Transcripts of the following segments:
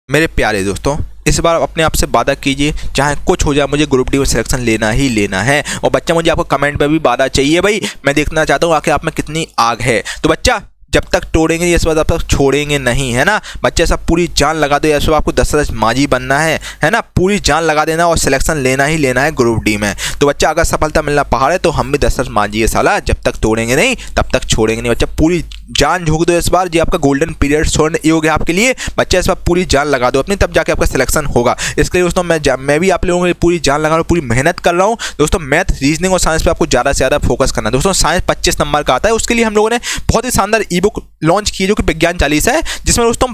मेरे प्यारे दोस्तों, इस बार अपने आप से वादा कीजिए, चाहे कुछ हो जाए मुझे ग्रुप डी में सिलेक्शन लेना ही लेना है। और बच्चा मुझे आपको कमेंट में भी वादा चाहिए भाई, मैं देखना चाहता हूँ आखिर आप में कितनी आग है। तो बच्चा जब तक तोड़ेंगे इस बार तब तक छोड़ेंगे नहीं, है ना। बच्चे सब पूरी जान लगा दो, इस बार आपको दशरथ मांझी बनना है ना। पूरी जान लगा देना और सिलेक्शन लेना ही लेना है ग्रुप डी में। तो बच्चा अगर सफलता मिलना पहाड़ है तो हम भी दशरथ मांझी है साला, जब तक तोड़ेंगे नहीं तब तक छोड़ेंगे नहीं। बच्चा पूरी जान झोंक दो इस बार, जी आपका गोल्डन पीरियड स्वर्ण योग है आपके लिए। बच्चा इस बार पूरी जान लगा दो अपनी, तब जाके आपका सिलेक्शन होगा। इसके लिए दोस्तों मैं भी आप लोगों के लिए पूरी जान लगा रहा हूँ, पूरी मेहनत कर रहा हूँ दोस्तों। मैथ, रीजनिंग और साइंस पे आपको ज़्यादा से ज़्यादा फोकस करना है दोस्तों। साइंस 25 नंबर का आता है, उसके लिए हम लोगों ने बहुत ही शानदार ई बुक लॉन्च की है जो कि विज्ञान चालीसा है, जिसमें दोस्तों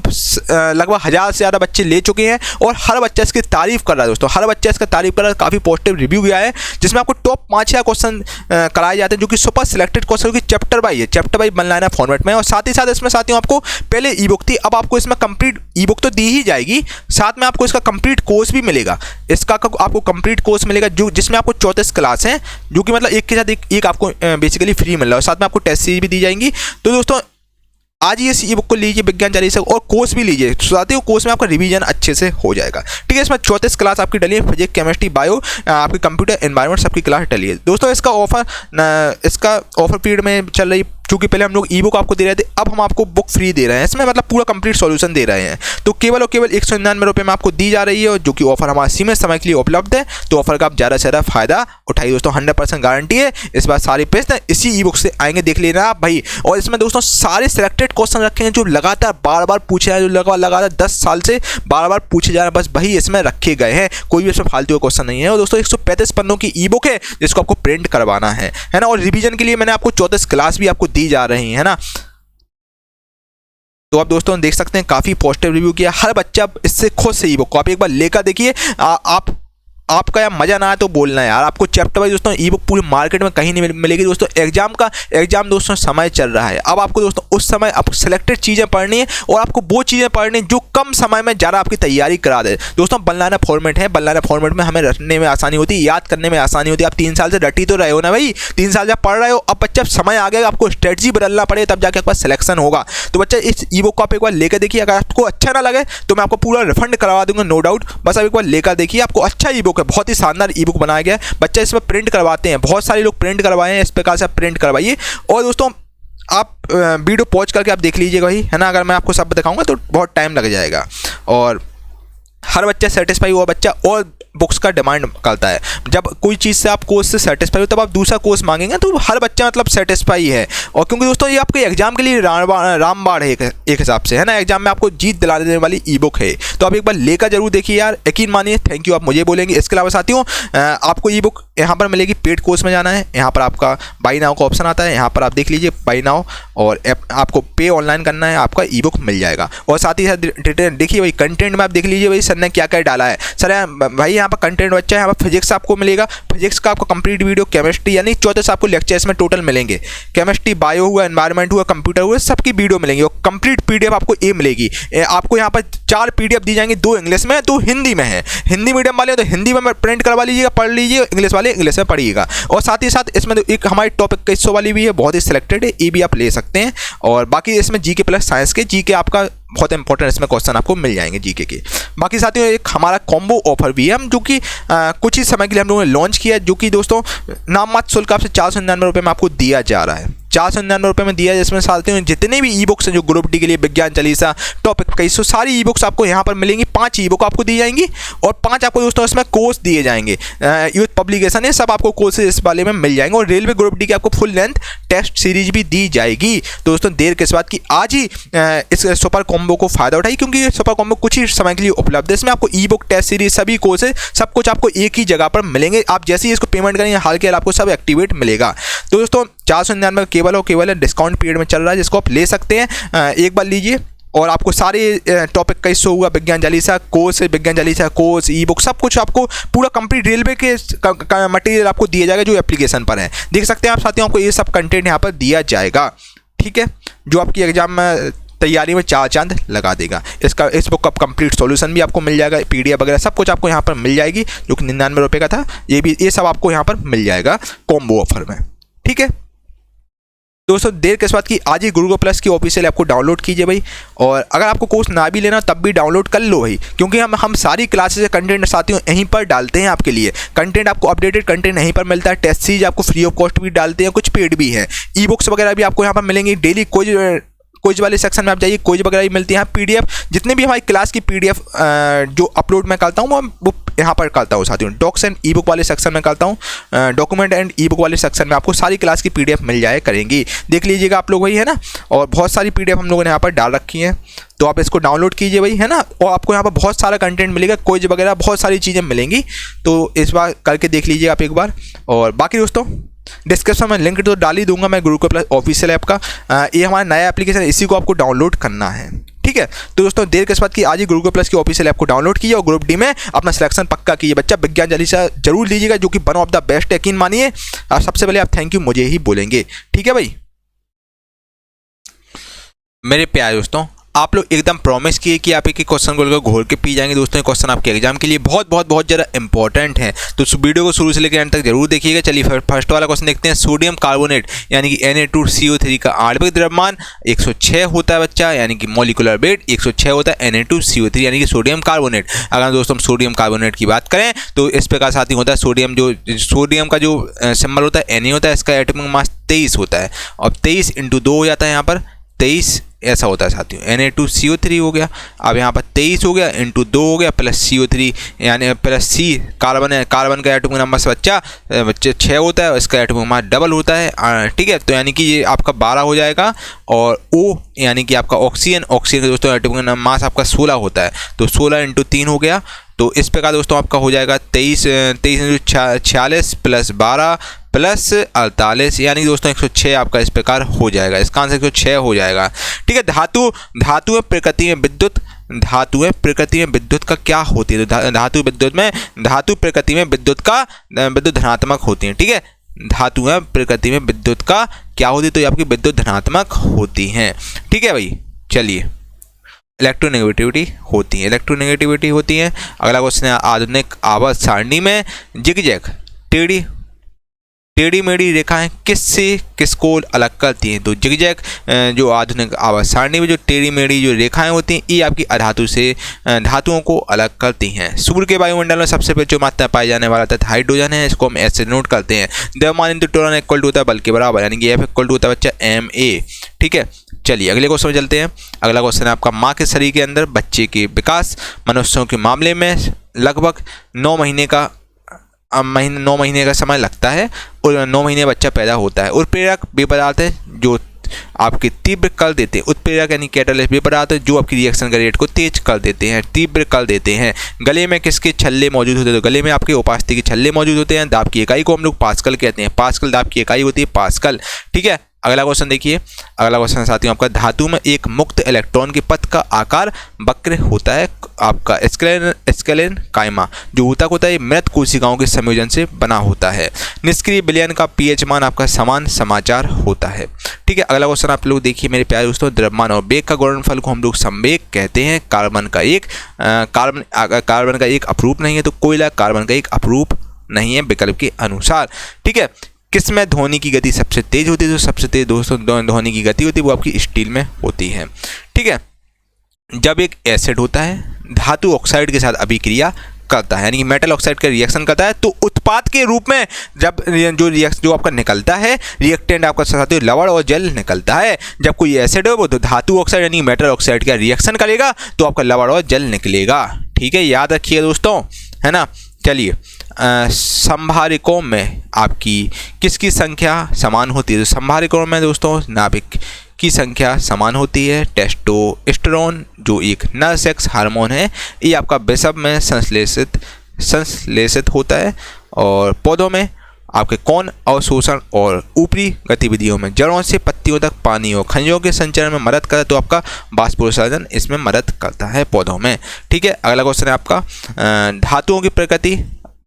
लगभग 1000 से ज़्यादा बच्चे ले चुके हैं और हर बच्चा इसकी तारीफ कर रहा है दोस्तों। हर बच्चा इसका तारीफ कर रहा है, काफ़ी पॉजिटिव रिव्यू गया है, जिसमें आपको टॉप 5 क्वेश्चन कराए जाते हैं जो कि सुपर सिलेक्टेड क्वेश्चन की चैप्टर वाइज है, chapter wise one liner format में। और साथ ही साथ इसमें साथियों आपको पहले ई बुक थी, अब आपको इसमें कंप्लीट ई बुक तो दी ही जाएगी, साथ में आपको इसका कंप्लीट कोर्स भी मिलेगा। इसका आपको कंप्लीट कोर्स मिलेगा जो जिसमें आपको 34 क्लास हैं, जो कि मतलब एक के साथ एक आपको बेसिकली फ्री मिल रहा है। और साथ में आपको टेस्ट सीरीज भी दी जाएंगी। तो दोस्तों आज ही इस ई बुक को लीजिए विज्ञान चालीसा, और कोर्स भी लीजिए, साथ ही कोर्स में आपका रिवीजन अच्छे से हो जाएगा। ठीक है, इसमें 34 क्लास आपकी डली है, फिजिक्स, केमिस्ट्री, बायो, आपकी कंप्यूटर, एनवायरनमेंट सबकी क्लास डली है दोस्तों। इसका ऑफर पीरियड में चल रही, क्योंकि पहले हम लोग ई बुक आपको दे रहे थे, अब हम आपको बुक फ्री दे रहे हैं। इसमें मतलब पूरा कंप्लीट सॉल्यूशन दे रहे हैं। तो केवल और केवल 199 रुपये में आपको दी जा रही है, और जो कि ऑफर हमारे सीमित समय के लिए उपलब्ध है। तो ऑफर का आप ज़्यादा से ज़्यादा फायदा उठाइए दोस्तों, 100% गारंटी है। इस बार सारे प्रश्न इसी ई बुक से आएंगे, देख लेना आप भाई। और इसमें दोस्तों सारे सिलेक्टेड क्वेश्चन रखे हैं जो लगातार बार बार पूछे जाए, जो लगातार 10 साल से बार बार पूछे जा रहे हैं, बस वही इसमें रखे गए हैं। कोई भी इसमें फालतू का क्वेश्चन नहीं है। और दोस्तों 135 पन्नों की ई बुक है जिसको आपको प्रिंट करवाना है ना। और रिवीजन के लिए मैंने आपको 34 क्लास भी आपको दी जा रही है ना। तो आप दोस्तों देख सकते हैं काफ़ी पॉजिटिव रिव्यू किया, हर बच्चा इससे खुश है। ई बुक को आप एक बार लेकर देखिए, आपका यार मजा ना आए तो बोलना है यार। आपको चैप्टर वाइज दोस्तों ई बुक पूरी मार्केट में कहीं नहीं मिलेगी दोस्तों। एग्जाम दोस्तों समय चल रहा है, अब आपको दोस्तों उस समय आपको सिलेक्टेड चीज़ें पढ़नी है, और आपको वो चीज़ें पढ़नी है जो कम समय में ज़्यादा आपकी तैयारी करा दे दोस्तों। वन लाइनर फॉर्मेट है, वन लाइनर फॉर्मेट में हमें रटने में आसानी होती है, याद करने में आसानी होती है। आप 3 साल से रटी तो रहे हो ना भाई, 3 साल जब पढ़ रहे हो, अब बच्चा समय आ गया, आपको स्ट्रेटजी बदलना पड़े तब जाके आपका सिलेक्शन होगा। तो बच्चा इस ई बुक को आप एक बार लेकर देखिए, अगर आपको अच्छा ना लगे तो मैं आपको पूरा रिफंड करवा दूंगा, नो डाउट। बस आप एक बार लेकर देखिए, आपको अच्छा ई बुक है, बहुत ही शानदार ई बुक बनाया गया है। बच्चा इसमें प्रिंट करवाते हैं, बहुत सारे लोग प्रिंट करवाए हैं, इस प्रकार से आप प्रिंट करवाइए। और दोस्तों आप वीडियो पॉज करके आप देख लीजिएगा भाई, है ना। अगर मैं आपको सब दिखाऊंगा तो बहुत टाइम लग जाएगा, और हर बच्चा सेटिस्फाई हुआ बच्चा और बुक्स का डिमांड करता है। जब कोई चीज़ से आप कोर्स से सेटिस्फाई हो तब आप दूसरा कोर्स मांगेंगे, तो हर बच्चा मतलब सेटिस्फाई है। और क्योंकि दोस्तों ये आपके एग्जाम के लिए रामबाण है एक हिसाब से, है ना। एग्जाम में आपको जीत दिला देने वाली ई बुक है, तो आप एक बार लेकर जरूर देखिए यार, यकीन मानिए। थैंक यू आप मुझे बोलेंगे। इसके अलावा साथियों आपको ई बुक यहाँ पर मिलेगी, पेड कोर्स में जाना है, यहाँ पर आपका बाई नाउ का ऑप्शन आता है, यहाँ पर आप देख लीजिए बाई नाउ, और आपको पे ऑनलाइन करना है, आपका ई बुक मिल जाएगा। और साथ ही साथ देखिए भाई कंटेंट में आप देख लीजिए भाई सर ने क्या क्या डाला है। सर भाई यहाँ पर कंटेंट बच्चा है, यहाँ पर फिजिक्स आपको मिलेगा, फिजिक्स का आपको कंप्लीट वीडियो, केमिस्ट्री यानी 34 आपको लेक्चर्स में टोटल मिलेंगे। केमिस्ट्री, बायो हुआ, एनवायरनमेंट हुआ, कंप्यूटर हुआ, सबकी वीडियो मिलेंगी। और कंप्लीट पीडीएफ आपको ये मिलेगी। आपको यहाँ पर 4 पीडीएफ दी जाएंगी, 2 इंग्लिश में, 2 हिंदी में है। हिंदी मीडियम वाले तो हिंदी में प्रिंट करवा लीजिएगा, पढ़ लीजिए, इंग्लिश वाले इंग्लिश में पढ़िएगा। और साथ ही साथ इसमें एक हमारी टॉपिक 2100 वाली भी है, बहुत ही सिलेक्टेड है, ये भी आप ले सकते हैं। और बाकी इसमें जीके प्लस साइंस के, जीके आपका बहुत इंपॉर्टेंट इसमें क्वेश्चन आपको मिल जाएंगे जीके के। बाकी साथियों एक हमारा कॉम्बो ऑफर भी है, हम जो कि कुछ ही समय के लिए हम लोगों ने लॉन्च किया है, जो कि दोस्तों नाममात्र शुल्क आपसे 499 रुपये में आपको दिया जा रहा है। 499 रुपये में दिया, जिसमें साथियों जितने भी ई बुक्स हैं जो ग्रुप डी के लिए, विज्ञान चालीसा, टॉपिक 2100, सारी ई बुक्स आपको यहाँ पर मिलेंगी। 5 ई बुक आपको दी जाएंगी, और 5 आपको दोस्तों इसमें कोर्स दिए जाएंगे। यूथ पब्लिकेशन है, सब आपको कोर्सेज इस वाले में मिल जाएंगे। और रेलवे ग्रुप डी की आपको फुल लेंथ टेस्ट सीरीज भी दी जाएगी। तो दोस्तों देर किस बात की, आज ही इस सुपर कॉम्बो को फायदा उठाइए, क्योंकि ये सुपर कॉम्बो कुछ ही समय के लिए उपलब्ध है। इसमें आपको ई बुक, टेस्ट सीरीज, सभी कोर्सेज, सब कुछ आपको एक ही जगह पर मिलेंगे। आप जैसे ही इसको पेमेंट करेंगे हाल के आपको सब एक्टिवेट मिलेगा। तो दोस्तों 499 केवल और केवल डिस्काउंट पीरियड में चल रहा है, जिसको आप ले सकते हैं। एक बार लीजिए, और आपको सारे टॉपिक का हिस्सा हुआ, विज्ञान चालीसा कोर्स, विज्ञान चालीसा कोर्स, ई बुक, सब कुछ आपको पूरा कंप्लीट रेलवे के मटेरियल आपको दिया जाएगा जो एप्लीकेशन पर है। देख सकते हैं आप साथियों, आपको ये सब कंटेंट यहाँ पर दिया जाएगा। ठीक है, जो आपकी एग्जाम में तैयारी में 4 चांद लगा देगा। इस बुक का कंप्लीट सॉल्यूशन भी आपको मिल जाएगा, पीडीएफ वगैरह सब कुछ आपको यहाँ पर मिल जाएगी, जो कि 99 रुपये का था। ये सब आपको यहाँ पर मिल जाएगा कॉम्बो ऑफर में। ठीक है। दोस्तों देर किस बात की, आज ही गुरुकुल प्लस की ऑफिशियल ऐप को डाउनलोड कीजिए भाई। और अगर आपको कोर्स ना भी लेना तब भी डाउनलोड कर लो भाई, क्योंकि हम सारी क्लासेस का कंटेंट साथियों यहीं पर डालते हैं आपके लिए। कंटेंट आपको अपडेटेड कंटेंट यहीं पर मिलता है। टेस्ट सीरीज आपको फ्री ऑफ कॉस्ट भी डालते हैं, कुछ पेड भी है। ई बुक्स वगैरह भी आपको यहाँ पर मिलेंगी। डेली क्विज वाले सेक्शन में आप जाइए, क्विज वगैरह भी मिलती है। पीडीएफ जितने भी हमारी क्लास की पीडीएफ जो अपलोड मैं करता हूँ वो यहाँ पर करता हूँ साथियों। डॉक्स एंड ई बुक वाले सेक्शन में करता हूँ। डॉक्यूमेंट एंड ई बुक वाले सेक्शन में आपको सारी क्लास की पीडीएफ मिल जाए करेंगी, देख लीजिएगा आप लोग भाई, है ना। और बहुत सारी पीडीएफ हम लोगों ने यहाँ पर डाल रखी हैं, तो आप इसको डाउनलोड कीजिए भाई, है ना। और आपको यहाँ पर बहुत सारा कंटेंट मिलेगा, क्विज वगैरह बहुत सारी चीज़ें मिलेंगी, तो इस बार करके देख लीजिए आप एक बार। और बाकी दोस्तों डिस्क्रिप्शन में लिंक तो डाल ही दूंगा मैं गुरुकुल प्लस ऑफिशियल ऐप का। ये हमारा नया एप्लीकेशन, इसी को आपको डाउनलोड करना है, ठीक है। तो दोस्तों देर किस बात की, आज ही गुरुकुल प्लस की ऑफिशियल ऐप को डाउनलोड कीजिए और ग्रुप डी में अपना सिलेक्शन पक्का कीजिए। बच्चा विज्ञान चालीसा जरूर लीजिएगा, जो कि वन ऑफ द बेस्ट, यकीन मानिए। सबसे पहले आप थैंक यू मुझे ही बोलेंगे, ठीक है भाई। मेरे प्यारे दोस्तों, आप लोग एकदम प्रॉमिस किए कि आप एक क्वेश्चन को लेकर घोल के पी जाएंगे। दोस्तों ये क्वेश्चन आपके एग्जाम के लिए बहुत ज़्यादा इंपॉर्टेंट है, तो इस वीडियो को शुरू से लेकर एंड तक जरूर देखिएगा। चलिए फर्स्ट वाला क्वेश्चन देखते हैं। सोडियम कार्बोनेट यानी कि Na2CO3 का आणविक द्रव्यमान 106 होता है बच्चा, यानी कि मॉलिक्यूलर वेट 106 होता है Na2CO3 यानी कि सोडियम कार्बोनेट। अगर दोस्तों हम सोडियम कार्बोनेट की बात करें तो इस प्रकार साथ ही होता है। सोडियम का जो सिंबल होता है Na होता है, इसका एटॉमिक मास 23 होता है, और 23 × 2 हो जाता है, यहाँ पर 23 ऐसा होता है साथियों। Na2CO3 हो गया, अब यहाँ पर 23 हो गया, × 2 हो गया, प्लस CO3 यानी प्लस C कार्बन है। कार्बन का एटॉमिक नंबर से बच्चे 6 होता है, इसका एटॉमिक मास डबल होता है, ठीक है। तो यानी कि ये आपका 12 हो जाएगा। और O यानी कि आपका ऑक्सीजन का दोस्तों एटॉमिक मास आपका 16 होता है, तो 16 × 3 हो गया। तो इस प्रकार दोस्तों आपका हो जाएगा 23 × 46 प्लस 12 प्लस 48 यानी दोस्तों 106 आपका इस प्रकार हो जाएगा। इसका आंसर 106 हो जाएगा, ठीक है। धातु प्रकृति में विद्युत, धातुएं प्रकृति में विद्युत का क्या होती है, तो धातु प्रकृति में विद्युत धनात्मक होती है, ठीक है। धातुएं प्रकृति में विद्युत का क्या होती है, तो ये आपकी विद्युत धनात्मक होती हैं, ठीक है भाई। चलिए इलेक्ट्रोनेगेटिविटी होती है। अगला क्वेश्चन है, आधुनिक आवर्त सारणी में जिगजैग टेढ़ी मेढ़ी रेखाएं किसको अलग करती हैं, तो जिगजैग जो आधुनिक आवर्त सारणी में जो टेढ़ी मेढ़ी जो रेखाएं होती हैं, ये आपकी अधातु से धातुओं को अलग करती हैं। सूर्य के वायुमंडल में सबसे पहले जो मात्रा पाई जाने वाला तत्व हाइड्रोजन है, इसको हम एस से नोट करते हैं। द्रव्यमान × त्वरण इक्वल टू होता है बल के बराबर, यानी कि F इक्वल टू होता है बच्चा ma, ठीक है। चलिए अगले क्वेश्चन में चलते हैं। अगला क्वेश्चन है आपका, माँ के शरीर के अंदर बच्चे के विकास मनुष्यों के मामले में लगभग 9 महीने का समय लगता है, और 9 महीने बच्चा पैदा होता है। उत्प्रेरक वे पदार्थ है जो आपके तीव्र कर देते हैं। उत्प्रेरक यानी कैटालिस्ट वे पदार्थ है जो आपकी रिएक्शन का रेट को तेज कर देते हैं, तीव्र कर देते हैं। गले में किसके छल्ले मौजूद होते हैं, तो गले में आपके उपास्थि के छल्ले मौजूद होते हैं। दाब की इकाई को हम लोग पास्कल कहते हैं, पास्कल दाब की इकाई होती है, पास्कल, ठीक है। अगला क्वेश्चन देखिए। अगला क्वेश्चन साथियों आपका, धातु में एक मुक्त इलेक्ट्रॉन के पथ का आकार वक्र होता है आपका स्केलेन कायमा। जो ऊतक होता है मृत कोशिकाओं के संयोजन से बना होता है। निष्क्रिय विलयन का pH मान आपका समान समाचार होता है, ठीक है। अगला क्वेश्चन आप लोग देखिए मेरे प्यारे दोस्तों, द्रव्यमान और वेग का गुणनफल को हम लोग संवेग कहते हैं। कार्बन का एक अपरूप नहीं है, तो कोयला कार्बन का एक अपरूप नहीं है विकल्प के अनुसार, ठीक है। किसमें ध्वनि की गति सबसे तेज होती है, तो सबसे तेज दोस्तों ध्वनि की गति होती है वो आपकी स्टील में होती है, ठीक है। जब एक एसिड होता है धातु ऑक्साइड के साथ अभिक्रिया करता है, यानी कि मेटल ऑक्साइड का रिएक्शन करता है, तो उत्पाद के रूप में जब जो आपका निकलता है रिएक्टेंट आपका साथ लवण और जल निकलता है। जब कोई एसिड है वो तो धातु ऑक्साइड यानी मेटल ऑक्साइड का रिएक्शन करेगा, तो आपका लवण और जल निकलेगा, ठीक है। याद रखिए दोस्तों, है ना। चलिए संभारिकों में आपकी किसकी संख्या समान होती है, तो संभारिकों में दोस्तों नाभिक की संख्या समान होती है। टेस्टोस्टेरोन जो एक नर सेक्स हार्मोन है, ये आपका वृषभ में संश्लेषित होता है। और पौधों में आपके कौन अवशोषण और ऊपरी गतिविधियों में जड़ों से पत्तियों तक पानी और खनिजों के संचरण में मदद करता है, तो आपका वाष्पोत्सर्जन इसमें मदद करता है पौधों में, ठीक है। अगला क्वेश्चन है आपका, धातुओं की प्रकृति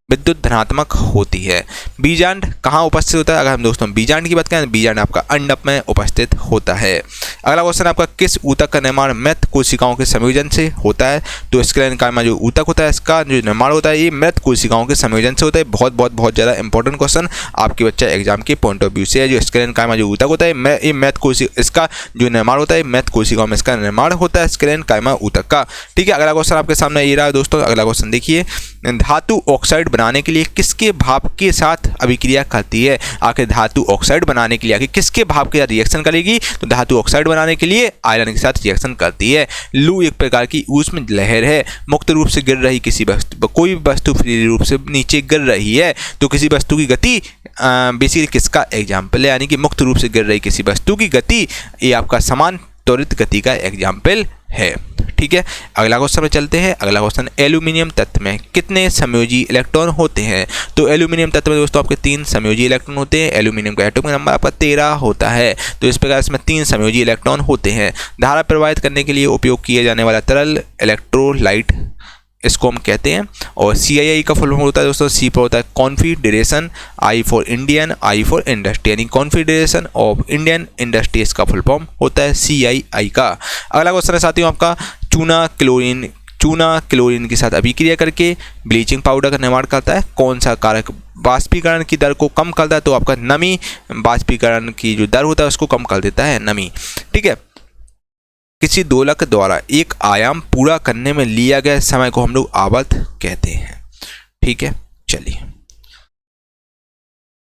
विद्युत धनात्मक होती है। बीजांड कहाँ उपस्थित होता है? अगर हम दोस्तों बीजांड की बात करें, बीजांड आपका अंडक में उपस्थित होता है। अगला क्वेश्चन आपका, किस ऊतक का निर्माण मृत कोशिकाओं के संयोजन से होता है? तो स्क्लेरेन्काइमा जो ऊतक होता है, इसका जो निर्माण होता है ये मृत कोशिकाओं के संयोजन से होता है। बहुत ज़्यादा इंपॉर्टेंट क्वेश्चन आपके बच्चा एग्जाम के पॉइंट ऑफ व्यू से है। जो स्क्लेरेन्काइमा जो ऊतक होता है, ये मृत कोशिका, इसका जो निर्माण होता है मृत कोशिकाओं में इसका निर्माण होता है स्क्लेरेन्काइमा ऊतक का। ठीक है, अगला क्वेश्चन आपके सामने ये रहा दोस्तों। अगला क्वेश्चन देखिए, धातु ऑक्साइड बनाने के लिए किसके भाप के साथ अभिक्रिया करती है? आखिर धातु ऑक्साइड बनाने के लिए आखिर किसके भाप के साथ रिएक्शन करेगी? तो धातु ऑक्साइड बनाने के लिए आयरन के साथ रिएक्शन करती है। लू एक प्रकार की ऊष्म लहर है, मुक्त रूप से गिर रही किसी वस्तु, कोई वस्तु फ्री रूप से नीचे गिर रही है तो किसी वस्तु की गति बेसिकली किसका एग्जाम्पल है? यानी कि मुक्त रूप से गिर रही किसी वस्तु की गति, ये आपका समान त्वरित गति का एग्जाम्पल है। ठीक है, अगला क्वेश्चन में चलते हैं। अगला क्वेश्चन, एल्यूमिनियम तत्व में कितने समयोजी इलेक्ट्रॉन होते हैं? तो एल्यूमिनियम तत्व में दोस्तों आपके 3 समयोजी इलेक्ट्रॉन होते हैं। एल्यूमिनियम का एटॉमिक नंबर आपका 13 होता है। तो इस प्रकार इसमें 3 समयोजी इलेक्ट्रॉन होते हैं। धारा प्रवाहित करने के लिए उपयोग किए जाने वाला तरल इलेक्ट्रोलाइट, इसको हम कहते हैं। और CII का फुल फॉर्म होता है दोस्तों, C पर होता है confederation, I for Indian, I for industry, यानी कॉन्फेडरेशन ऑफ इंडियन इंडस्ट्री इसका फुल फॉर्म होता है CII का। अगला क्वेश्चन है साथियों आपका, चूना क्लोरीन के साथ अभिक्रिया करके ब्लीचिंग पाउडर का निर्माण करता है। कौन सा कारक वाष्पीकरण की दर को कम करता है? तो आपका नमी वाष्पीकरण की जो दर होता है उसको कम कर देता है, नमी। ठीक है, किसी दोलक द्वारा एक आयाम पूरा करने में लिया गया समय को हम लोग आवर्त कहते हैं। ठीक है, चलिए।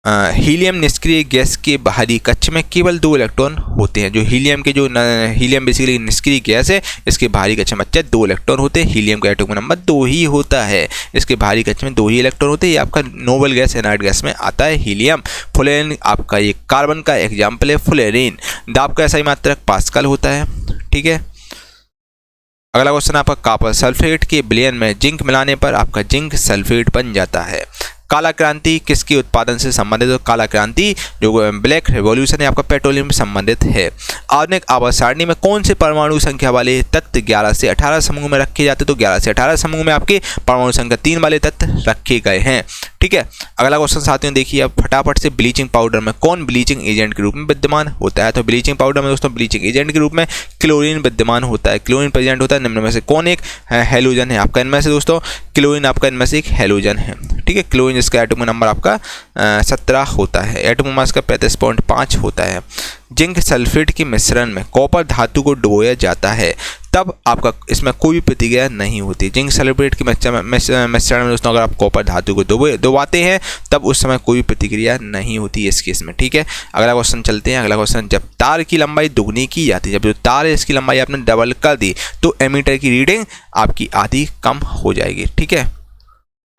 हीलियम निष्क्रिय गैस के बाहरी कक्ष में केवल 2 इलेक्ट्रॉन होते हैं। जो हीलियम हीलियम बेसिकली निष्क्रिय गैस है, इसके बाहरी कक्ष में 2 इलेक्ट्रॉन होते हैं। हीलियम का एटॉमिक नंबर 2 ही होता है, इसके बाहरी कक्ष में 2 ही इलेक्ट्रॉन होते हैं। ये आपका नोबल गैस, इनर्ट गैस में आता है हीलियम। फ्लोरीन आपका ये कार्बन का एग्जाम्पल है, फ्लोरीन। दाब का SI मात्रक पास्कल होता है। ठीक है, अगला क्वेश्चन आपका, कॉपर सल्फेट के विलयन में जिंक मिलाने पर आपका जिंक सल्फेट बन जाता है। काला क्रांति किसके उत्पादन से संबंधित है? तो काला क्रांति जो ब्लैक रेवोल्यूशन है आपका पेट्रोलियम से संबंधित है। आधुनिक आवर्त सारणी में कौन से परमाणु संख्या वाले तत्व 11 से 18 समूह में रखे जाते? तो 11 से 18 समूह में आपके परमाणु संख्या 3 वाले तत्व रखे गए हैं। ठीक है, अगला क्वेश्चन साथियों देखिए अब फटाफट से, ब्लीचिंग पाउडर में कौन ब्लीचिंग एजेंट के रूप में विद्यमान होता है? तो ब्लीचिंग पाउडर में दोस्तों ब्लीचिंग एजेंट के रूप में क्लोरीन विद्यमान होता है। क्लोरीन प्रेजेंट होता है निम्न में से कौन एक हैलोजन है आपका? इनमें से दोस्तों क्लोरीन आपका इनमें से एक हैलोजन है। ठीक है, क्लोरीन इसका एटॉमिक नंबर आपका 17 होता है, एटॉमिक मास का 35.5 होता है। जिंक सल्फेट के मिश्रण में कॉपर धातु को डुबोया जाता है, तब आपका इसमें कोई प्रतिक्रिया नहीं होती। जिंक सल्फेट के मिश्रण में दोस्तों अगर आप कॉपर धातु को डुबाते हैं तब उस समय कोई प्रतिक्रिया नहीं होती इस केस में। ठीक है, अगला क्वेश्चन चलते हैं। अगला क्वेश्चन, जब तार की लंबाई दुगनी की जाती है, जब जो तार है इसकी लंबाई आपने डबल कर दी तो एमीटर की रीडिंग आपकी आधी कम हो जाएगी। ठीक है,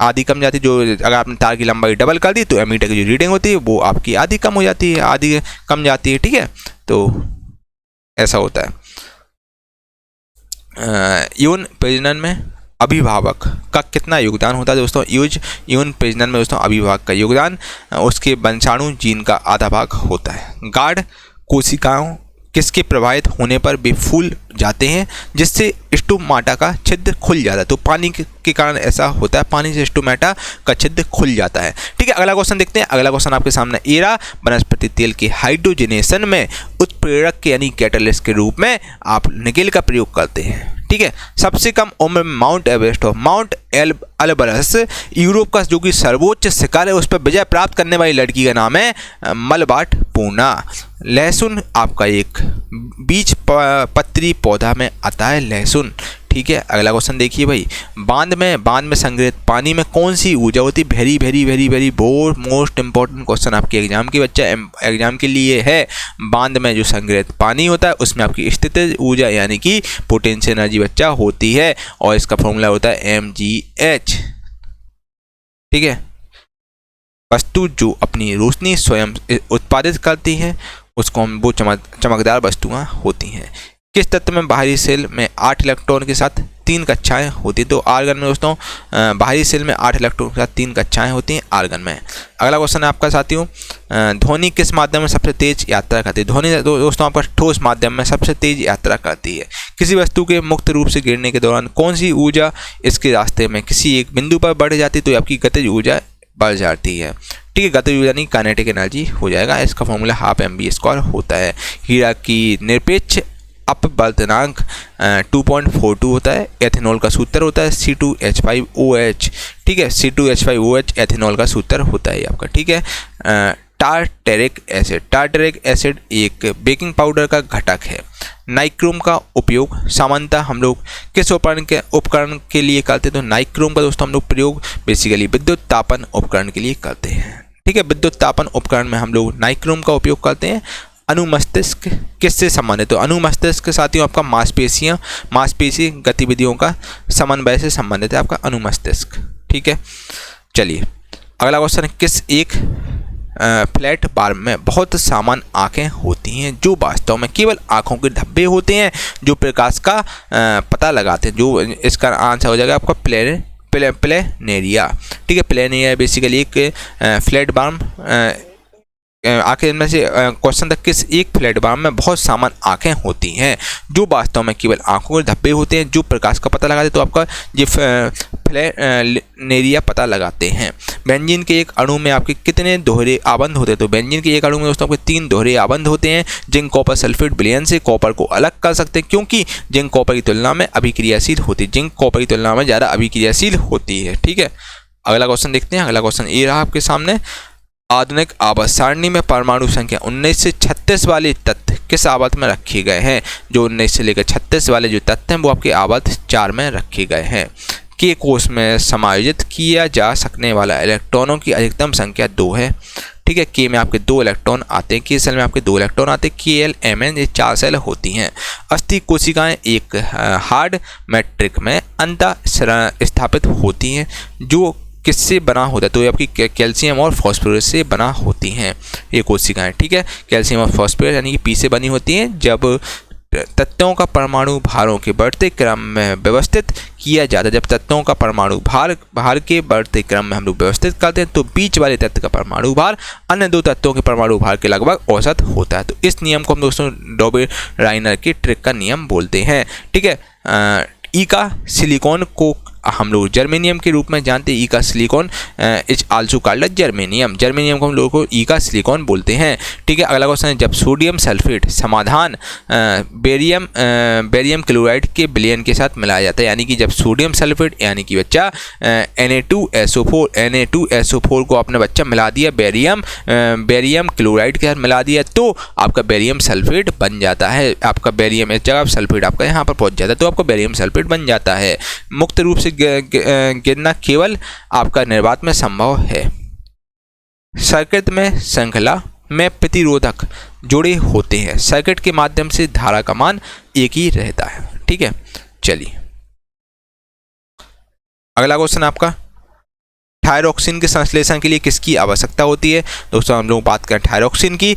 आधी कम जाती, जो अगर आपने तार की लंबाई डबल कर दी तो एमीटर की जो रीडिंग होती है वो आपकी आधी कम हो जाती है, आधी कम जाती है। ठीक है, तो ऐसा होता है। यौन प्रजनन में अभिभावक का कितना योगदान होता है दोस्तों? यौन प्रजनन में दोस्तों अभिभावक का योगदान उसके वंशाणु जीन का आधा भाग होता है। गाढ़ कोशिकाओं किसके प्रभावित होने पर वे फूल जाते हैं, जिससे स्टोमाटा का छिद्र खुल जाता है? तो पानी के कारण ऐसा होता है, पानी से स्टोमाटा का छिद्र खुल जाता है। ठीक है, अगला क्वेश्चन देखते हैं। अगला क्वेश्चन आपके सामने, एरा वनस्पति तेल के हाइड्रोजनेशन में उत्प्रेरक के यानी कैटलिस्ट के रूप में आप निकेल का प्रयोग करते हैं। ठीक है, सबसे कम उम्र में माउंट एवरेस्ट हो, माउंट एल्ब्रस यूरोप का जो कि सर्वोच्च शिखर है उस पर विजय प्राप्त करने वाली लड़की का नाम है मलबाट पूर्णा। लहसुन आपका एक बीज पत्री पौधा में आता है, लहसुन। ठीक है, अगला क्वेश्चन देखिए भाई, बांध में संग्रहित पानी में कौन सी ऊर्जा होती है? Very very very very most important question आपके एग्जाम के बच्चा एग्जाम के लिए है। बांध में जो संग्रहित पानी होता है उसमें आपकी स्थितिज ऊर्जा यानी कि पोटेंशियल एनर्जी बच्चा होती है, और इसका फॉर्मूला होता है mgh। ठीक है, वस्तु जो अपनी रोशनी स्वयं उत्पादित करती है उसको वो चमकदार वस्तुएं होती हैं। किस तत्व में बाहरी सेल में 8 इलेक्ट्रॉन के साथ 3 कक्षाएं होती हैं। तो आर्गन में दोस्तों बाहरी सेल में 8 इलेक्ट्रॉन के साथ 3 कक्षाएं होती हैं आर्गन में। अगला क्वेश्चन है आपका साथियों, ध्वनि किस माध्यम में सबसे तेज यात्रा करती है? ध्वनि दोस्तों आपका ठोस माध्यम में सबसे तेज यात्रा करती है। किसी वस्तु के मुक्त रूप से गिरने के दौरान कौन सी ऊर्जा इसके रास्ते में किसी एक बिंदु पर बढ़ जाती है? तो आपकी गतिज ऊर्जा बढ़ जाती है। ठीक है, गतिज ऊर्जा नहीं काइनेटिक एनर्जी हो जाएगा। इसका फॉर्मूला हाफ mv² होता है। हीरा की निरपेक्ष अपवर्तनांक 2.42 होता है। एथेनॉल का सूत्र होता है C2H5OH। ठीक है, C2H5OH एथेनॉल का सूत्र होता है आपका। ठीक है, टारटेरिक एसिड एक बेकिंग पाउडर का घटक है। नाइक्रोम का उपयोग सामान्यतः हम लोग किस उपकरण के लिए करते हैं? तो नाइक्रोम का दोस्तों हम लोग प्रयोग बेसिकली विद्युत तापन उपकरण के लिए करते हैं। ठीक है, विद्युत तापन उपकरण में हम लोग नाइक्रोम का उपयोग करते हैं। अनुमस्तिष्क किससे संबंधित? तो अनुमस्तिष्क साथियों आपका मांसपेशी गतिविधियों का समन्वय से संबंधित है आपका अनुमस्तिष्क। ठीक है, चलिए अगला क्वेश्चन है, किस एक फ्लैट बार में बहुत सामान आंखें होती हैं जो वास्तव में केवल आंखों के धब्बे होते हैं जो प्रकाश का पता लगाते हैं? जो इसका आंसर हो जाएगा आपका प्लेनेरिया। ठीक है, प्लेनेरिया बेसिकली एक फ्लैट बार आंखें, इनमें से क्वेश्चन तक किस एक फ्लैट बार में बहुत सामान आंखें होती हैं जो वास्तव में केवल आंखों के धब्बे होते हैं जो प्रकाश का पता लगाते हैं? तो आपका ये प्लेनेरिया पता लगाते हैं। बेंजीन के एक अणु में आपके कितने दोहरे आबंध होते हैं? तो बेंजीन के एक अणु में दोस्तों आपके 3 दोहरे आबंध होते हैं। जिंक कॉपर सल्फेट विलयन से कॉपर को अलग कर सकते हैं क्योंकि जिंक कॉपर की तुलना में अभिक्रियाशील होती है। जिंक कॉपर की तुलना में ज़्यादा अभिक्रियाशील होती है। ठीक है, अगला क्वेश्चन देखते हैं। अगला क्वेश्चन ये रहा आपके सामने, आधुनिक आवर्त सारणी में परमाणु संख्या 19 से 36 वाले तत्व किस आवर्त में रखे गए हैं? जो 19 से लेकर 36 वाले जो तत्व हैं वो आपके आवर्त 4 में रखे गए हैं। के कोष में समायोजित किया जा सकने वाला इलेक्ट्रॉनों की अधिकतम संख्या 2 है। ठीक है, के में आपके 2 इलेक्ट्रॉन आते हैं, के सेल में आपके 2 इलेक्ट्रॉन आते हैं। KL MN ये 4 सेल होती हैं। अस्थि कोशिकाएं एक हार्ड मैट्रिक में अंतः स्थापित होती हैं जो किससे बना होता है? तो ये आपकी कैल्शियम और फॉस्फोरस से बना होती हैं ये कोशिकाएं। ठीक है, कैल्शियम और फॉस्फोरस यानी कि P से बनी होती हैं। जब तत्वों का परमाणु भारों के बढ़ते क्रम में व्यवस्थित किया जाता है, जब तत्वों का परमाणु भार के बढ़ते क्रम में हम लोग व्यवस्थित करते हैं तो बीच वाले तत्व का परमाणु भार अन्य 2 तत्वों के परमाणु भार के लगभग औसत होता है। तो इस नियम को हम दोस्तों डॉबे-राइनर की ट्रिक का नियम बोलते हैं। ठीक है, ई का सिलिकॉन को हम लोग जर्मेनियम के रूप में जानते हैं। ई का silicon is also called germanium. Germanium को हम लोगों को ई का सिलिकॉन बोलते हैं। ठीक है, अगला क्वेश्चन है, जब सोडियम सल्फेट समाधान बेरियम क्लोराइड के विलयन के साथ मिलाया जाता है, यानी कि जब सोडियम सल्फेट यानी कि बच्चा Na2SO4 को आपने बच्चा मिला दिया बेरियम क्लोराइड के साथ मिला दिया तो आपका बेरियम सल्फेट बन जाता है। आपका बेरियम इस जगह सल्फेट आपका यहाँ पर पहुँच जाता है तो आपका बेरियम सल्फेट बन जाता है। मुक्त रूप से गिरना केवल आपका निर्वात में संभव है। सर्किट में श्रृंखला में प्रतिरोधक जुड़े होते हैं। सर्किट के माध्यम से धारा का मान एक ही रहता है। ठीक है, चलिए अगला क्वेश्चन आपका, थायरोक्सिन के संश्लेषण के लिए किसकी आवश्यकता होती है? दोस्तों हम लोग बात करें थायरोक्सिन की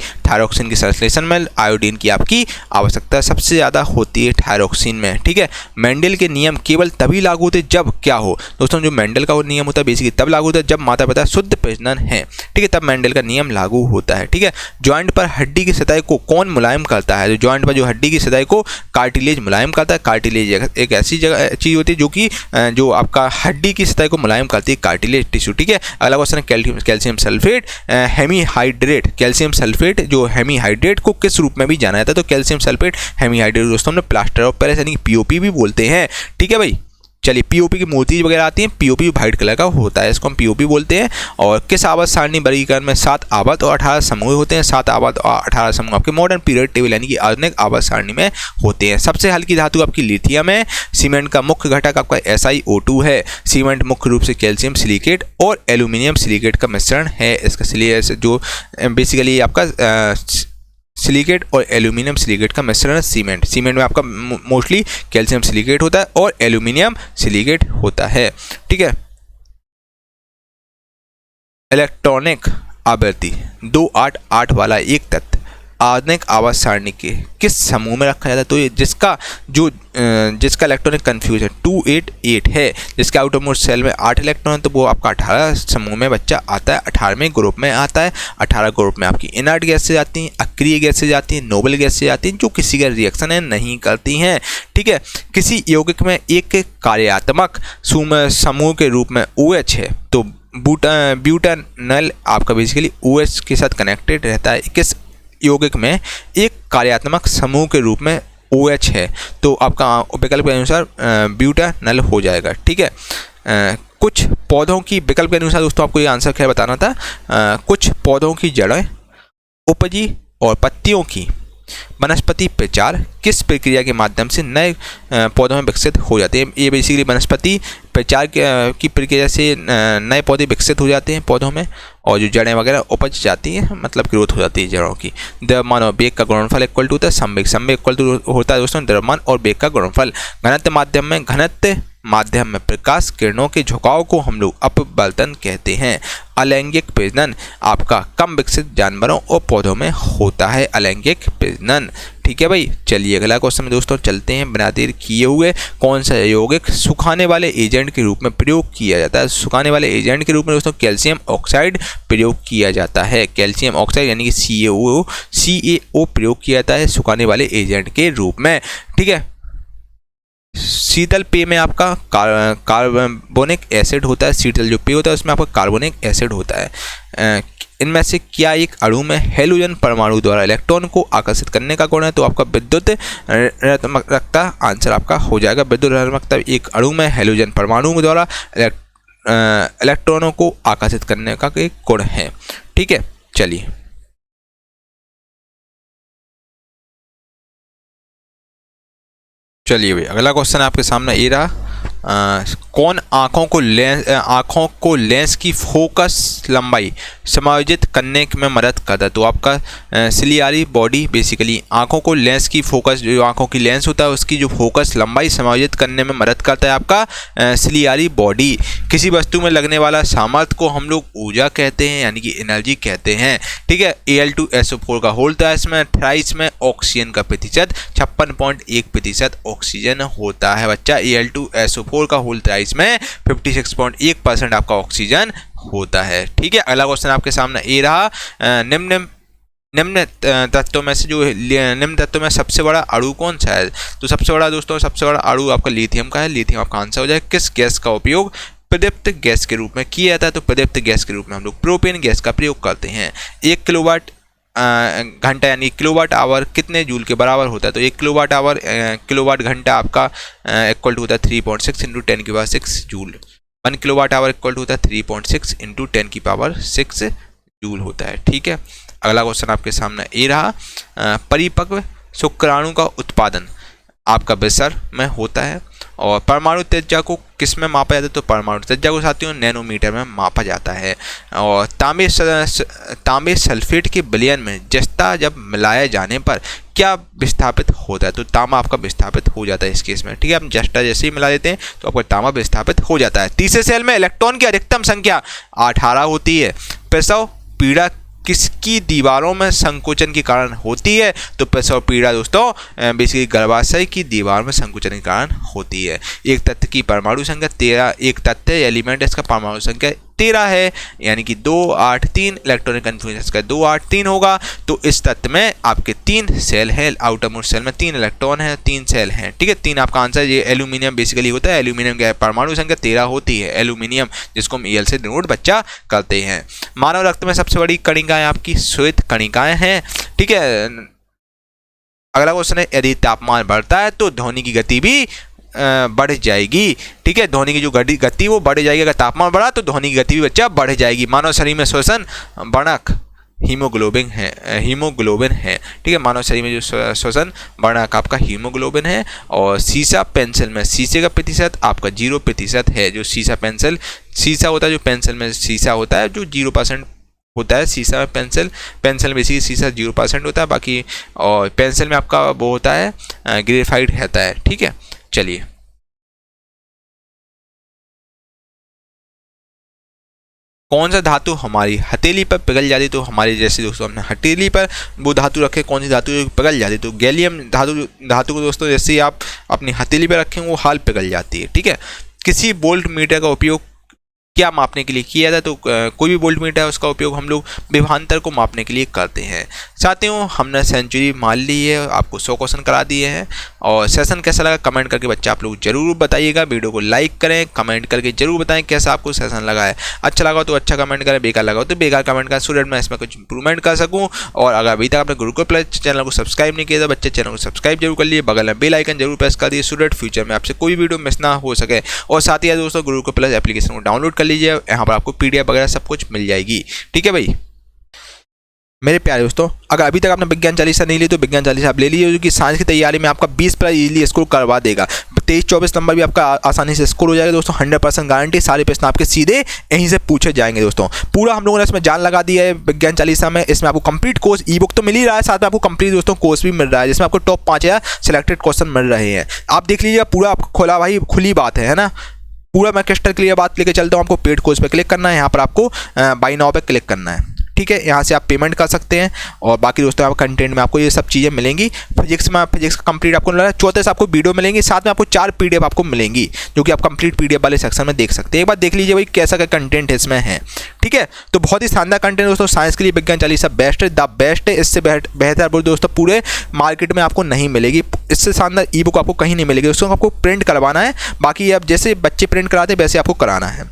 के संश्लेषण में आयोडीन की आपकी आवश्यकता सबसे ज़्यादा होती है थायरोक्सिन में। ठीक है, मेंडल के नियम केवल तभी लागू होते जब क्या हो? दोस्तों जो मेंडल का नियम होता है बेसिकली तब लागू होता है जब माता पिता शुद्ध प्रजनन है। ठीक है, तब मेंडल का नियम लागू होता है। ठीक है, ज्वाइंट पर हड्डी की सतह को कौन मुलायम करता है? तो ज्वाइंट पर जो हड्डी की सतह को कार्टिलेज मुलायम करता है। कार्टिलेज एक ऐसी चीज़ होती है जो कि जो आपका हड्डी की सतह को मुलायम करती है, कार्टिलेज टिश्यू। ठीक है, अगला क्वेश्चन है, calcium sulphate hemihydrate. Calcium sulphate जो हेमीहाइड्रेट को किस रूप में भी जाना जाता है? तो कैल्शियम सल्फेट हेमीहाइड्रेट दोस्तों हमने प्लास्टर ऑफ पेरिस यानी POP भी बोलते हैं। ठीक है भाई, चलिए POP की मूर्ति वगैरह आती हैं, POP वाइट कलर का होता है, इसको हम POP बोलते हैं। और किस आवर्त सारणी वर्गीकरण में 7 आवर्त और 18 समूह होते हैं? 7 आवर्त और 18 समूह आपके मॉडर्न पीरियड टेबल यानी कि आधुनिक आवर्त सारणी में होते हैं। सबसे हल्की धातु आपकी लिथियम है। सीमेंट का मुख्य घटक आपका SiO2 है। सीमेंट मुख्य रूप से कैल्शियम सिलिकेट और एल्यूमिनियम सिलिकेट का मिश्रण है। इसका जो बेसिकली आपका सिलिकेट और एल्यूमिनियम सिलिकेट का मिश्रण सीमेंट में आपका मोस्टली कैल्शियम सिलिकेट होता है और एल्यूमिनियम सिलिकेट होता है। ठीक है, इलेक्ट्रॉनिक आवृत्ति 288 वाला एक तत्व आधुनिक आवर्त सारणी के किस समूह में रखा जाता है? तो ये जिसका इलेक्ट्रॉनिक कन्फ्यूजन 288 है, जिसके आउटरमोस्ट सेल में 8 इलेक्ट्रॉन है, तो वो आपका 18 समूह में बच्चा आता है, 18वें ग्रुप में आता है। 18 ग्रुप में आपकी इनर्ट गैसेज आती हैं, अक्रिय गैसेज आती हैं, नोबल गैसेज आती हैं, जो किसी का रिएक्शन है नहीं करती हैं। ठीक है, किसी यौगिक में एक कार्यात्मक समूह के रूप में OH है, तो ब्यूटानल आपका बेसिकली OH के साथ कनेक्टेड रहता है। किस यौगिक में एक कार्यात्मक समूह के रूप में OH है, तो आपका विकल्प के अनुसार ब्यूटानल हो जाएगा। ठीक है, कुछ पौधों की विकल्प के अनुसार दोस्तों आपको ये आंसर क्या बताना था। कुछ पौधों की जड़ें, उपजी और पत्तियों की वनस्पति प्रचार किस प्रक्रिया के माध्यम से नए पौधों में विकसित हो जाते हैं? ये बेसिकली वनस्पति प्रचार की प्रक्रिया से नए पौधे विकसित हो जाते हैं पौधों में, और जो जड़ें वगैरह उपज जाती हैं, मतलब ग्रोथ हो जाती है जड़ों की। द्रव्यमान और वेग का गुणनफल इक्वल टू होता है संवेग। संवेग इक्वल टू होता है दोस्तों द्रव्यमान और वेग का गुणनफल। घनत्व माध्यम में प्रकाश किरणों के झुकाव को हम लोग अपवर्तन कहते हैं। अलैंगिक प्रजनन आपका कम विकसित जानवरों और पौधों में होता है, अलैंगिक प्रजनन। ठीक है भाई, चलिए अगला क्वेश्चन में दोस्तों चलते हैं। बिना देर किए हुए कौन सा यौगिक सुखाने वाले एजेंट के रूप में प्रयोग किया जाता है? सुखाने वाले एजेंट के रूप में दोस्तों कैल्शियम ऑक्साइड प्रयोग किया जाता है। कैल्शियम ऑक्साइड यानी कि CaO प्रयोग किया जाता है सुखाने वाले एजेंट के रूप में। ठीक है, शीतल पेय में आपका कार्बोनिक एसिड होता है। शीतल जो पेय होता है उसमें आपका कार्बोनिक एसिड होता है। इनमें से क्या एक अणु में हैलोजन परमाणु द्वारा इलेक्ट्रॉन को आकर्षित करने का गुण है? तो आपका विद्युत ऋणात्मकता आंसर आपका हो जाएगा। विद्युत ऋणात्मकता एक अणु में हैलोजन परमाणु द्वारा इलेक्ट्रॉनों को आकर्षित करने का एक गुण है। ठीक है, चलिए भाई अगला क्वेश्चन आपके सामने ये रहा। कौन आँखों को लेंस की फोकस लंबाई समायोजित करने में मदद करता है? तो आपका सिलियारी बॉडी बेसिकली आँखों को लेंस की फोकस, जो आँखों की लेंस होता है उसकी जो फोकस लंबाई समायोजित करने में मदद करता है आपका सिलियारी बॉडी। किसी वस्तु में लगने वाला सामर्थ्य को हम लोग ऊर्जा कहते हैं, यानी कि एनर्जी कहते हैं। ठीक है, Al2SO4 का होता है इसमें। थ्राइस में ऑक्सीजन का प्रतिशत 56.1% ऑक्सीजन होता है बच्चा। Al2SO4 का होल थ्राइस में 56.1% आपका ऑक्सीजन होता है। ठीक है, अगला क्वेश्चन आपके सामने ये रहा। निम्न तत्वों में से निम्न तत्वों में सबसे बड़ा अणु कौन सा है? तो सबसे बड़ा अणु आपका लिथियम का है। लिथियम आपका आंसर हो जाए। किस गैस का उपयोग प्रदीप्त गैस के रूप में किया जाता है? तो प्रदीप्त गैस के रूप में हम लोग प्रोपेन गैस का प्रयोग करते हैं। 1 किलोवाट घंटा यानी किलोवाट आवर कितने जूल के बराबर होता है? तो 1 किलोवाट घंटा आपका इक्वल टू होता है 3.6 into 10⁻6 joule. 1 kilowatt hour equal to होता है 3.6 इंटू 10⁻6 जूल होता है। ठीक है, अगला क्वेश्चन आपके सामने ये रहा। परिपक्व शुक्राणु का उत्पादन आपका विसर में होता है। और परमाणु त्रिज्या को किस में मापा जाता है? तो परमाणु त्रिज्या को साथियों नैनोमीटर में मापा जाता है। और तांबे सल्फेट के विलयन में जस्ता जब मिलाए जाने पर क्या विस्थापित होता है? तो तांबा आपका विस्थापित हो जाता है इस केस में। ठीक है, हम जस्ता जैसे ही मिला देते हैं तो आपका तांबा विस्थापित हो जाता है। तीसरे सेल में इलेक्ट्रॉन की अधिकतम संख्या 18 होती है। प्रसव पीड़ा किसकी दीवारों में संकोचन के कारण होती है? तो प्रसव पीड़ा दोस्तों बेसिकली गर्भाशय की दीवार में संकोचन के कारण होती है। एक तत्व की परमाणु संख्या 13, एक तत्व एलिमेंट इसका परमाणु संख्या 13 है, यानी कि 2 8 3 इलेक्ट्रॉनिक कन्फ्यूजन का 2 8 3 होगा। तो इस तत्व में आपके 3 सेल है। आउटर मोस्ट सेल में 3 इलेक्ट्रॉन है, 3 सेल हैं। ठीक है, 3 आपका आंसर। ये एल्यूमिनियम बेसिकली होता है। एल्यूमिनियम का परमाणु संख्या 13 होती है। एल्यूमिनियम जिसको हम Al से डिनोट बच्चा करते हैं। मानव रक्त में सबसे बड़ी कणिकाएं आपकी श्वेत कणिकाएं हैं। ठीक है, अगला क्वेश्चन है यदि तापमान बढ़ता है तो ध्वनि की गति भी बढ़ जाएगी। ठीक है, ध्वनि की जो गति वो बढ़ जाएगी। अगर तापमान बढ़ा तो ध्वनि की गति भी बच्चा बढ़ जाएगी। मानव शरीर में श्वसन वर्णक हीमोग्लोबिन है। ठीक है, मानव शरीर में जो श्वसन वर्णक आपका हीमोग्लोबिन है। और सीसा पेंसिल में शीशे का प्रतिशत आपका 0% है। जो शीशा होता है, जो पेंसिल में शीशा होता है जो 0% होता है। शीशा में पेंसिल में बेसिकली शीशा 0% होता है। बाकी और पेंसिल में आपका वो होता है ग्रेफाइट रहता है। ठीक है, चलिए कौन सा धातु हमारी हथेली पर पिघल जाती, तो हमारे जैसे दोस्तों हमने हथेली पर वो धातु रखे, कौन सी धातु पिघल जाती, तो गैलियम धातु को दोस्तों जैसे ही आप अपनी हथेली पर रखें वो हाल पिघल जाती है। ठीक है, किसी वोल्ट मीटर का उपयोग क्या मापने के लिए किया जाता है, तो कोई भी वोल्ट मीटर है उसका उपयोग हम लोग विभवांतर को मापने के लिए करते हैं। साथियों हमने सेंचुरी मान ली है, आपको 100 क्वेश्चन करा दिए हैं। और सेशन कैसा लगा कमेंट करके बच्चा आप लोग जरूर बताइएगा। वीडियो को लाइक करें, कमेंट करके जरूर बताएं कैसा आपको सेशन लगा है। अच्छा लगा तो अच्छा कमेंट करें, बेकार लगा तो बेकार कमेंट करें, सो दैट मैं इसमें कुछ इंप्रूवमेंट कर सकूँ। और अगर अभी तक आपने गुरुकुल प्लस चैनल को सब्सक्राइब नहीं किया तो बच्चे चैनल को सब्सक्राइब जरूर कर लिए, बगल में बेल आइकन जरूर प्रेस कर दिए, सो दैट फ्यूचर में आपसे कोई वीडियो मिस ना हो सके। और साथ ही दोस्तों गुरुकुल प्लस एप्लीकेशन को डाउनलोड कर लीजिए, यहाँ पर आपको PDF वगैरह सब कुछ मिल जाएगी। ठीक है भाई मेरे प्यारे दोस्तों, अगर अभी तक आपने विज्ञान चालीसा नहीं ली तो विज्ञान चालीसा आप ले लीजिए, जो कि साइंस की तैयारी में आपका 20 प्लस इजीली स्कोर करवा देगा। 23-24 नंबर भी आपका आसानी से स्कोर हो जाएगा दोस्तों, 100% गारंटी। सारे प्रश्न आपके सीधे यहीं से पूछे जाएंगे दोस्तों। पूरा हम लोगों ने इसमें जान लगा दिया है विज्ञान चालीसा में। इसमें आपको कंप्लीट कोर्स ई बुक तो मिल ही रहा है, साथ में आपको कंप्लीट दोस्तों कोर्स भी मिल रहा है, जिसमें आपको टॉप 5000 सिलेक्टेड क्वेश्चन मिल रहे हैं। आप देख लीजिए, पूरा आपको खोला भाई, खुली बात है ना। पूरा मैं क्रिस्टल क्लियर बात लेके चलता हूँ। आपको पेड कोर्स पे क्लिक करना है, यहाँ पर आपको बाय नाउ पे क्लिक करना है। ठीक है, यहाँ से आप पेमेंट कर सकते हैं। और बाकी दोस्तों आप कंटेंट में आपको ये सब चीज़ें मिलेंगी। फिजिक्स का कंप्लीट आपको मिल रहा है। चौथे से आपको वीडियो मिलेंगी, साथ में आपको 4 PDF आपको मिलेंगी, जो कि आप कंप्लीट PDF वाले सेक्शन में देख सकते हैं। एक बार देख लीजिए भाई कैसा का कंटेंट इसमें है। ठीक है, तो बहुत ही शानदार कंटेंट दोस्तों। साइंस के लिए विज्ञान चालीसा बेस्ट है, द बेस्ट है। इससे बेहतर बोल दोस्तों पूरे मार्केट में आपको नहीं मिलेगी। इससे शानदार ई बुक आपको कहीं नहीं मिलेगी दोस्तों। आपको प्रिंट करवाना है, बाकी अब जैसे बच्चे प्रिंट कराते हैं वैसे आपको कराना है।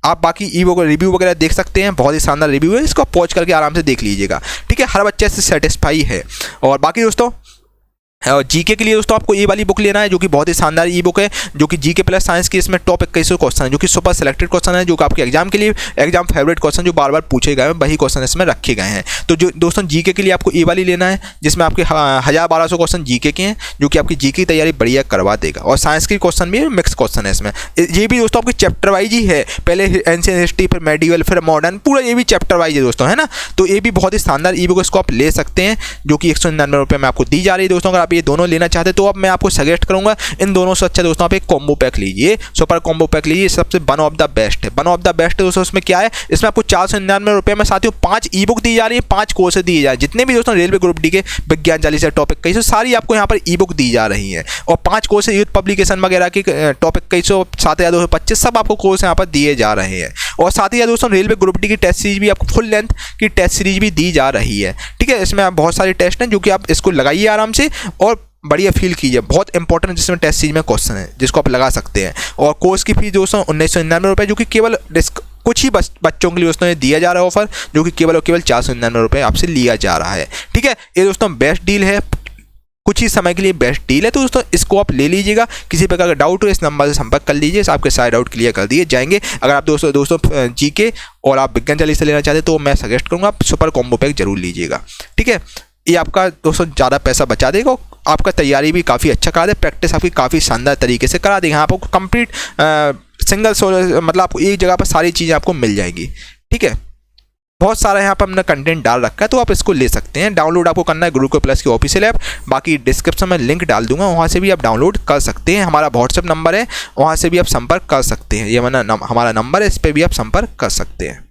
आप बाकी ई बुक रिव्यू वगैरह देख सकते हैं, बहुत ही शानदार रिव्यू है, इसको पॉज करके आराम से देख लीजिएगा। ठीक है, हर बच्चे से सेटिस्फाई है। और बाकी दोस्तों जीके के लिए दोस्तों आपको ये वाली बुक लेना है, जो कि बहुत ही शानदार ई बुक है, जो कि जीके प्लस साइंस की इसमें टॉप 21 क्वेश्चन है, जो कि सुपर सिलेक्टेड क्वेश्चन है, जो कि आपके एग्जाम के लिए एग्जाम फेवरेट क्वेश्चन जो बार बार पूछे गए हैं वही क्वेश्चन इसमें रखे गए हैं। तो जो दोस्तों जीके के लिए आपको ये वाली लेना है, जिसमें आपके 1000-1200 क्वेश्चन जीके के हैं, जो कि आपकी जीके की तैयारी बढ़िया करवा देगा। और साइंस के क्वेश्चन भी मिक्स क्वेश्चन है इसमें। ये भी दोस्तों आपकी चैप्टर वाइज ही है, पहले एंशिएंट हिस्ट्री, फिर मेडिवल, फिर मॉडर्न, पूरा ये भी चैप्टर वाइज है दोस्तों, है ना। तो ये भी बहुत ही शानदार ई बुक, इसको आप ले सकते हैं, जो कि 199 रुपये में आपको दी जा रही है दोस्तों। अगर आप ये दोनों लेना चाहते तो अब मैं आपको सजेस्ट करूंगा इन दोनों से अच्छा दोस्तों आप एक कॉम्बो पैक लीजिए, सुपर कॉम्बो पैक लीजिए, सबसे वन ऑफ द बेस्ट है। वन ऑफ द बेस्ट है दोस्तों। इसमें क्या है, इसमें आपको 499 रुपये में साथियों 5 ई बुक दी जा रही है, 5 कोर्स दिए जा रहे हैं। जितने भी दोस्तों रेलवे ग्रुप डी के विज्ञान चालीसा टॉपिक कई सारी आपको यहाँ पर ई बुक दी जा रही है। और 5 कोर्स यूथ पब्लिकेशन वगैरह की टॉपिक कई 7225 सब आपको कोर्स यहाँ पर दिए जा रहे हैं। और साथ ही दोस्तों रेलवे ग्रुप डी की टेस्ट सीरीज भी आपको फुल लेंथ की टेस्ट सीरीज भी दी जा रही है। ठीक है, इसमें आप बहुत सारे टेस्ट हैं, जो कि आप इसको लगाइए आराम से और बढ़िया फील कीजिए। बहुत इंपॉर्टेंट जिसमें टेस्ट सीरीज में क्वेश्चन है, जिसको आप लगा सकते हैं। और कोर्स की फीस दोस्तों 1999 रुपये, जो कि केवल कुछ ही बच्चों के लिए दोस्तों दिया जा रहा है ऑफर, जो कि केवल और केवल 499 रुपये आपसे लिया जा रहा है। ठीक है, ये दोस्तों बेस्ट डील है, कुछ ही समय के लिए बेस्ट डील है। तो दोस्तों इसको आप ले लीजिएगा। किसी प्रकार का डाउट हो इस नंबर से संपर्क कर लीजिए, आपके सारे डाउट क्लियर कर दिए जाएंगे। अगर आप दोस्तों जीके और आप विज्ञान चालीसा लेना चाहते तो मैं सजेस्ट करूँगा आप सुपर कॉम्बो पैक जरूर लीजिएगा। ठीक है, ये आपका दोस्तों ज़्यादा पैसा बचा देगा, आपका तैयारी भी काफ़ी अच्छा करा दे, प्रैक्टिस आपकी काफ़ी शानदार तरीके से करा देगा। आपको कंप्लीट सिंगल मतलब आपको एक जगह पर सारी चीज़ें आपको मिल जाएगी। ठीक है, बहुत सारा यहाँ पर हमने कंटेंट डाल रखा है, तो आप इसको ले सकते हैं। डाउनलोड आपको करना है गुरुकुल प्लस की ऑफिशियल ऐप, बाकी डिस्क्रिप्शन में लिंक डाल दूंगा, वहाँ से भी आप डाउनलोड कर सकते हैं। हमारा व्हाट्सएप नंबर है, वहाँ से भी आप संपर्क कर सकते हैं। ये हमारा नंबर है, इस पर भी आप संपर्क कर सकते हैं।